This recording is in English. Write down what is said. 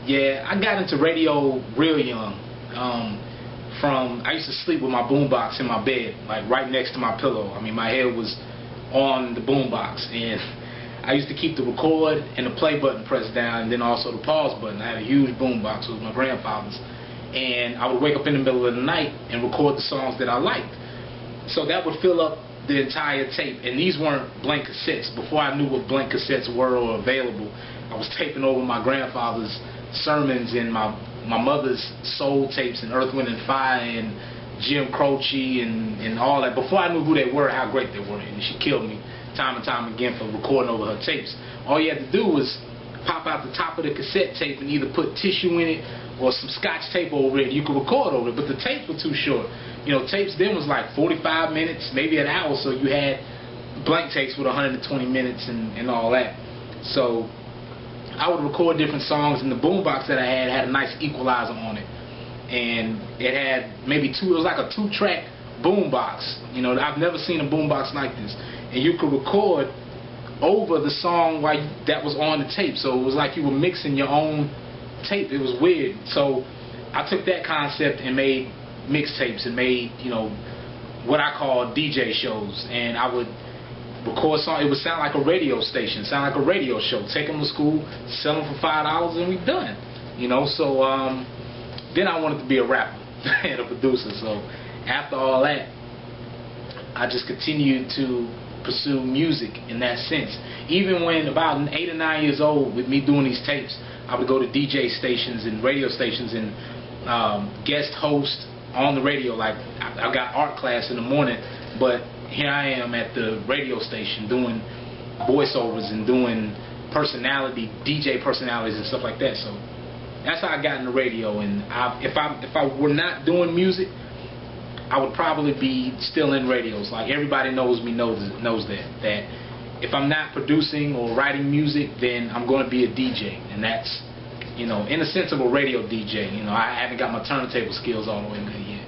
Yeah, I got into radio real young. I used to sleep with my boombox in my bed, like right next to my pillow. I mean, my head was on the boombox, and I used to keep the record and the play button pressed down, and then also the pause button. I had a huge boombox. It was my grandfather's, and I would wake up in the middle of the night and record the songs that I liked. So that would fill up the entire tape, and these weren't blank cassettes. Before I knew what blank cassettes were or available, I was taping over my grandfather's sermons and my mother's soul tapes and Earth, Wind and Fire and Jim Croce and all that. Before I knew who they were, how great they were, and she killed me time and time again for recording over her tapes. All you had to do was pop out the top of the cassette tape and either put tissue in it or some scotch tape over it. You could record over it, but the tapes were too short. You know, tapes then was like 45 minutes, maybe an hour, so you had blank tapes with 120 minutes and all that. So I would record different songs, and the boombox that I had a nice equalizer on it. And it had maybe it was like a 2-track boombox. You know, I've never seen a boombox like this. And you could record over the song that was on the tape. So it was like you were mixing your own tape. It was weird. So I took that concept and made mixtapes and made, you know, what I call DJ shows. And I would record songs. It would sound like a radio station, sound like a radio show. Take them to school, sell them for $5, and we're done. You know, so then I wanted to be a rapper and a producer. So after all that, I just continued to pursue music in that sense. Even when about 8 or 9 years old, with me doing these tapes, I would go to DJ stations and radio stations and guest host on the radio. Like I got art class in the morning, but here I am at the radio station doing voiceovers and doing DJ personalities and stuff like that. So that's how I got into radio. And if I were not doing music, I would probably be still in radios. Like everybody knows that if I'm not producing or writing music, then I'm going to be a DJ, and that's, you know, in the sense of a radio DJ. You know, I haven't got my turntable skills all the way good yet.